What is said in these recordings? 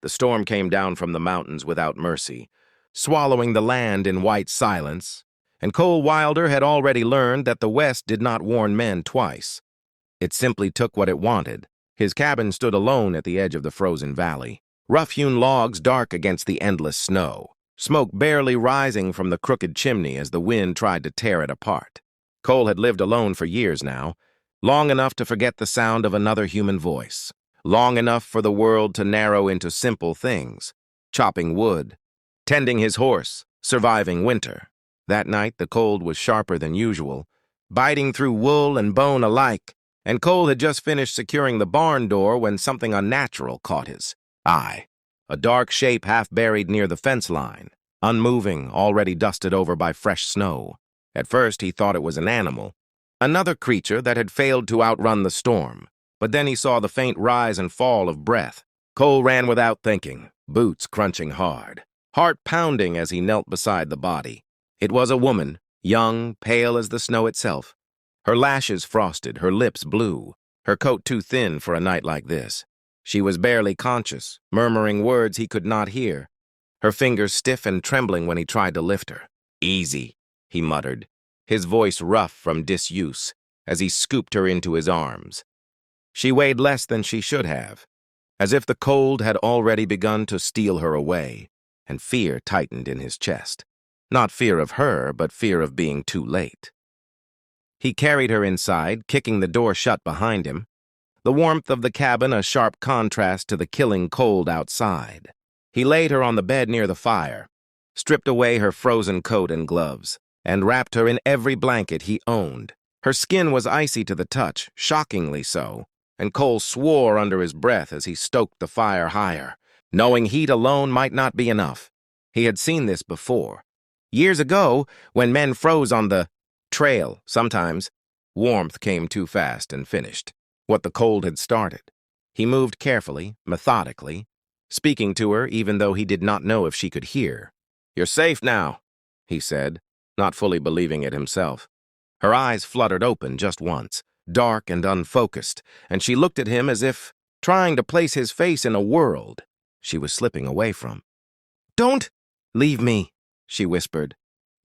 The storm came down from the mountains without mercy, swallowing the land in white silence, and Cole Wilder had already learned that the West did not warn men twice. It simply took what it wanted. His cabin stood alone at the edge of the frozen valley, rough-hewn logs dark against the endless snow, smoke barely rising from the crooked chimney as the wind tried to tear it apart. Cole had lived alone for years now, long enough to forget the sound of another human voice, long enough for the world to narrow into simple things: chopping wood, tending his horse, surviving winter. That night the cold was sharper than usual, biting through wool and bone alike, and Cole had just finished securing the barn door when something unnatural caught his eye. A dark shape half buried near the fence line, unmoving, already dusted over by fresh snow. At first he thought it was an animal, another creature that had failed to outrun the storm, but then he saw the faint rise and fall of breath. Cole ran without thinking, boots crunching hard, heart pounding as he knelt beside the body. It was a woman, young, pale as the snow itself. Her lashes frosted, her lips blue, her coat too thin for a night like this. She was barely conscious, murmuring words he could not hear, her fingers stiff and trembling when he tried to lift her. "Easy," he muttered, his voice rough from disuse, as he scooped her into his arms. She weighed less than she should have, as if the cold had already begun to steal her away, and fear tightened in his chest. Not fear of her, but fear of being too late. He carried her inside, kicking the door shut behind him, the warmth of the cabin a sharp contrast to the killing cold outside. He laid her on the bed near the fire, stripped away her frozen coat and gloves, and wrapped her in every blanket he owned. Her skin was icy to the touch, shockingly so, and Cole swore under his breath as he stoked the fire higher, knowing heat alone might not be enough. He had seen this before. Years ago, when men froze on the trail, sometimes warmth came too fast and finished what the cold had started. He moved carefully, methodically, speaking to her even though he did not know if she could hear. "You're safe now," he said, not fully believing it himself. Her eyes fluttered open just once, dark and unfocused, and she looked at him as if trying to place his face in a world she was slipping away from. "Don't leave me," she whispered,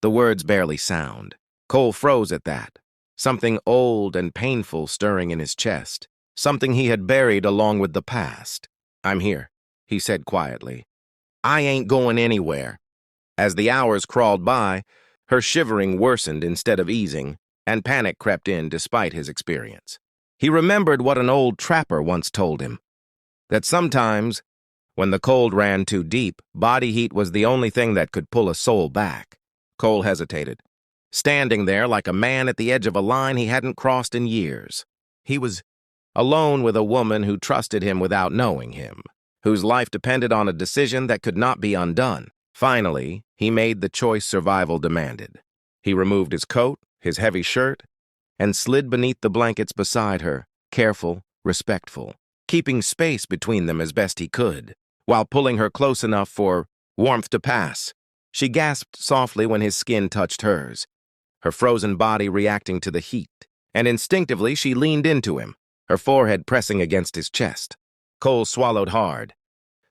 the words barely sound. Cole froze at that, something old and painful stirring in his chest, something he had buried along with the past. "I'm here," he said quietly. "I ain't going anywhere." As the hours crawled by, her shivering worsened instead of easing, and panic crept in despite his experience. He remembered what an old trapper once told him, that sometimes, when the cold ran too deep, body heat was the only thing that could pull a soul back. Cole hesitated, standing there like a man at the edge of a line he hadn't crossed in years. He was alone with a woman who trusted him without knowing him, whose life depended on a decision that could not be undone. Finally, he made the choice survival demanded. He removed his coat, his heavy shirt, and slid beneath the blankets beside her, careful, respectful, keeping space between them as best he could, while pulling her close enough for warmth to pass. She gasped softly when his skin touched hers, her frozen body reacting to the heat, and instinctively she leaned into him, her forehead pressing against his chest. Cole swallowed hard,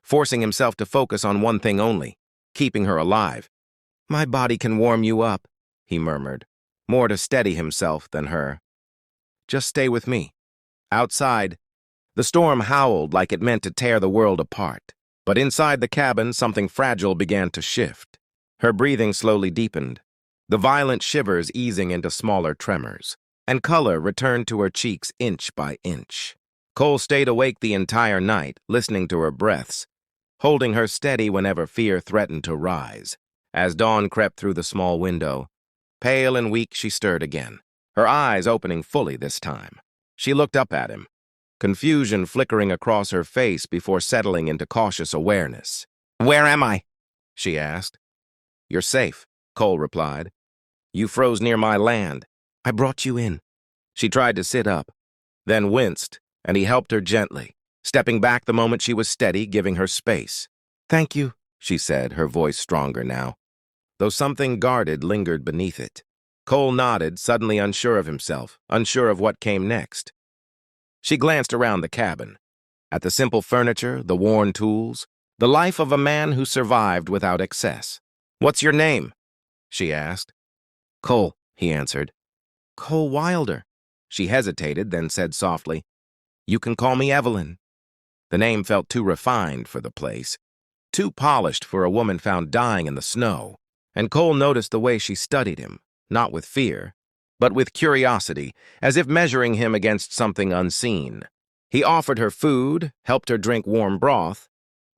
forcing himself to focus on one thing only, keeping her alive. "My body can warm you up," he murmured, more to steady himself than her. "Just stay with me." Outside, the storm howled like it meant to tear the world apart, but inside the cabin something fragile began to shift. Her breathing slowly deepened, the violent shivers easing into smaller tremors, and color returned to her cheeks inch by inch. Cole stayed awake the entire night, listening to her breaths, holding her steady whenever fear threatened to rise. As dawn crept through the small window, pale and weak, she stirred again, her eyes opening fully this time. She looked up at him, confusion flickering across her face before settling into cautious awareness. "Where am I?" she asked. "You're safe," Cole replied. "You froze near my land. I brought you in." She tried to sit up, then winced, and he helped her gently, stepping back the moment she was steady, giving her space. "Thank you," she said, her voice stronger now, though something guarded lingered beneath it. Cole nodded, suddenly unsure of himself, unsure of what came next. She glanced around the cabin, at the simple furniture, the worn tools, The life of a man who survived without excess. "What's your name?" she asked. "Cole," he answered. "Cole Wilder." She hesitated, then said softly, "You can call me Evelyn." The name felt too refined for the place, too polished for a woman found dying in the snow, and Cole noticed the way she studied him, not with fear, but with curiosity, as if measuring him against something unseen. He offered her food, helped her drink warm broth,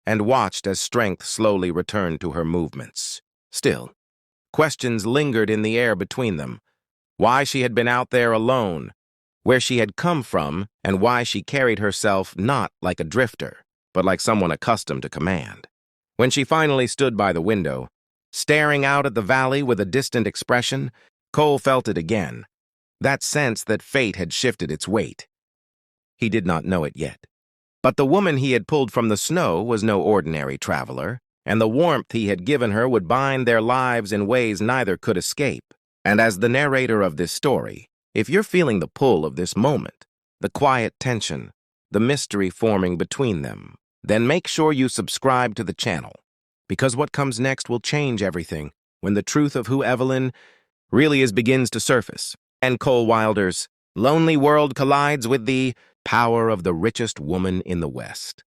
and watched as strength slowly returned to her movements. Still, questions lingered in the air between them. Why she had been out there alone, where she had come from, and why she carried herself not like a drifter, but like someone accustomed to command. When she finally stood by the window, staring out at the valley with a distant expression, Cole felt it again, that sense that fate had shifted its weight. He did not know it yet. But the woman he had pulled from the snow was no ordinary traveler, and the warmth he had given her would bind their lives in ways neither could escape. And as the narrator of this story, if you're feeling the pull of this moment, the quiet tension, the mystery forming between them, then make sure you subscribe to the channel, because what comes next will change everything when the truth of who Evelyn really is begins to surface, and Cole Wilder's lonely world collides with the power of the richest woman in the West.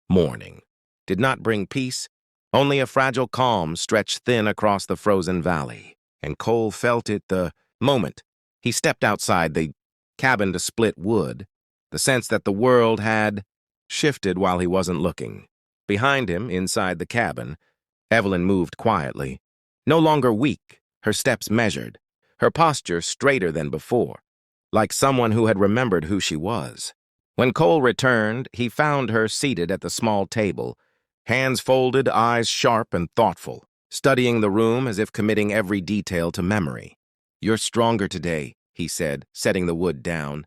Morning did not bring peace, only a fragile calm stretched thin across the frozen valley, and Cole felt it the moment he stepped outside the cabin to split wood, the sense that the world had shifted while he wasn't looking. Behind him, inside the cabin, Evelyn moved quietly, no longer weak, her steps measured, her posture straighter than before, like someone who had remembered who she was. When Cole returned, he found her seated at the small table, hands folded, eyes sharp and thoughtful, studying the room as if committing every detail to memory. "You're stronger today," he said, setting the wood down.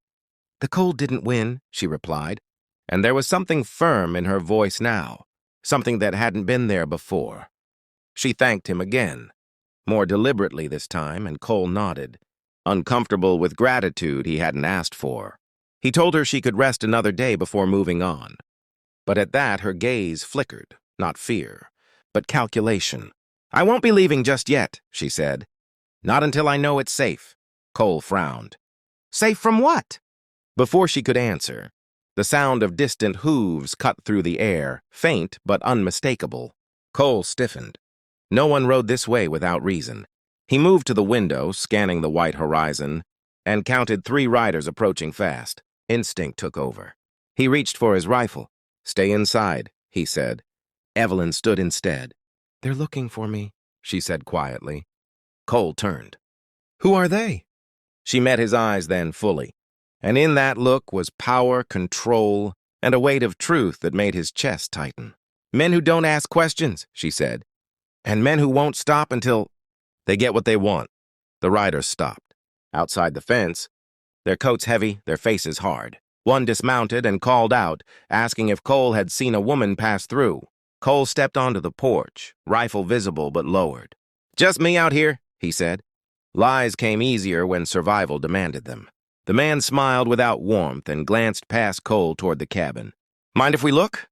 "The cold didn't win," she replied, and there was something firm in her voice now, something that hadn't been there before. She thanked him again, more deliberately this time, and Cole nodded, uncomfortable with gratitude he hadn't asked for. He told her she could rest another day before moving on. But at that, her gaze flickered, not fear, but calculation. "I won't be leaving just yet," she said. "Not until I know it's safe." Cole frowned. "Safe from what?" Before she could answer, the sound of distant hooves cut through the air, faint but unmistakable. Cole stiffened. No one rode this way without reason. He moved to the window, scanning the white horizon, and counted 3 riders approaching fast. Instinct took over. He reached for his rifle. "Stay inside," he said. Evelyn stood instead. "They're looking for me," she said quietly. Cole turned. "Who are they?" She met his eyes then fully, and in that look was power, control, and a weight of truth that made his chest tighten. "Men who don't ask questions," she said, "and men who won't stop until they get what they want." The riders stopped. Outside the fence, their coats heavy, their faces hard. One dismounted and called out, asking if Cole had seen a woman pass through. Cole stepped onto the porch, rifle visible but lowered. "Just me out here," he said. Lies came easier when survival demanded them. The man smiled without warmth and glanced past Cole toward the cabin. "Mind if we look?"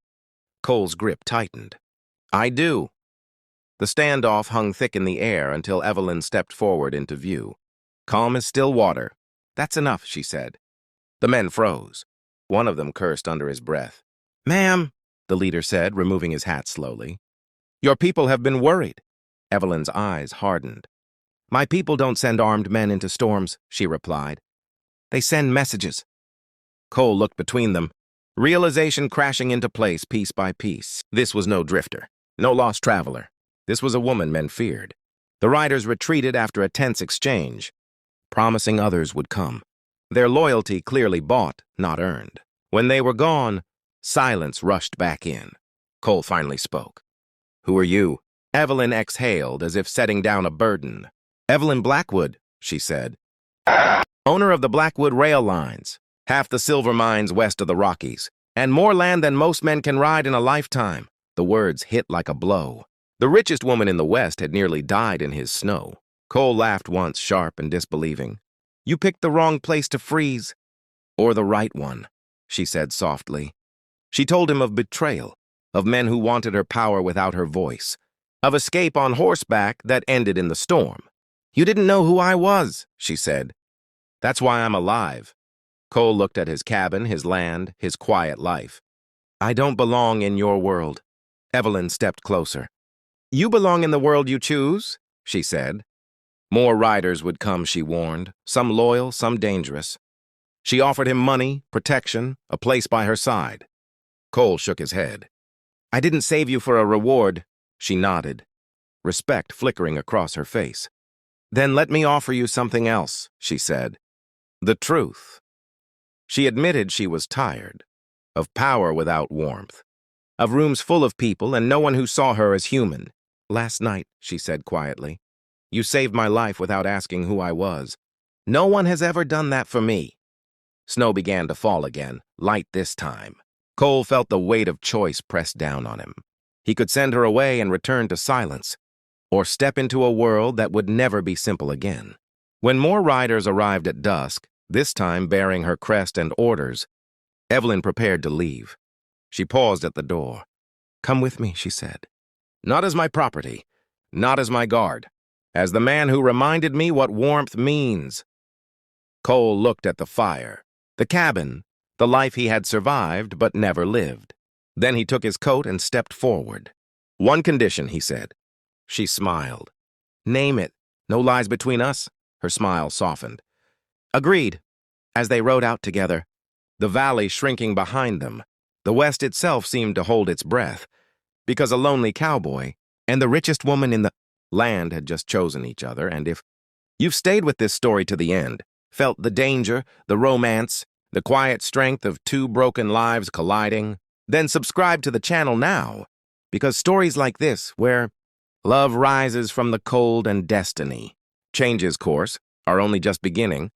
Cole's grip tightened. "I do." The standoff hung thick in the air until Evelyn stepped forward into view. "Calm as still water." "That's enough," she said. The men froze. One of them cursed under his breath. "Ma'am," the leader said, removing his hat slowly. "Your people have been worried." Evelyn's eyes hardened. "My people don't send armed men into storms," she replied. "They send messages." Cole looked between them, realization crashing into place piece by piece. This was no drifter, no lost traveler. This was a woman men feared. The riders retreated after a tense exchange, promising others would come. Their loyalty clearly bought, not earned. When they were gone, silence rushed back in. Cole finally spoke. "Who are you?" Evelyn exhaled as if setting down a burden. "Evelyn Blackwood," she said. "Owner of the Blackwood rail lines, half the silver mines west of the Rockies, and more land than most men can ride in a lifetime." The words hit like a blow. The richest woman in the West had nearly died in his snow. Cole laughed once, sharp and disbelieving. "You picked the wrong place to freeze." "Or the right one," she said softly. She told him of betrayal, of men who wanted her power without her voice, of escape on horseback that ended in the storm. "You didn't know who I was," she said. "That's why I'm alive." Cole looked at his cabin, his land, his quiet life. "I don't belong in your world." Evelyn stepped closer. "You belong in the world you choose," she said. More riders would come, she warned, some loyal, some dangerous. She offered him money, protection, a place by her side. Cole shook his head. "I didn't save you for a reward," she nodded, respect flickering across her face. "Then let me offer you something else," she said. "The truth." She admitted she was tired, of power without warmth, of rooms full of people and no one who saw her as human. "Last night," she said quietly, "you saved my life without asking who I was. No one has ever done that for me." Snow began to fall again, light this time. Cole felt the weight of choice press down on him. He could send her away and return to silence, or step into a world that would never be simple again. When more riders arrived at dusk, this time bearing her crest and orders, Evelyn prepared to leave. She paused at the door. "Come with me," she said. "Not as my property, not as my guard, as the man who reminded me what warmth means." Cole looked at the fire, the cabin, the life he had survived but never lived. Then he took his coat and stepped forward. "One condition," he said. She smiled. "Name it. No lies between us." Her smile softened. "Agreed." As they rode out together, the valley shrinking behind them, the West itself seemed to hold its breath, because a lonely cowboy and the richest woman in the land had just chosen each other, and if you've stayed with this story to the end, felt the danger, the romance, the quiet strength of two broken lives colliding, then subscribe to the channel now, because stories like this, where love rises from the cold and destiny changes course, are only just beginning,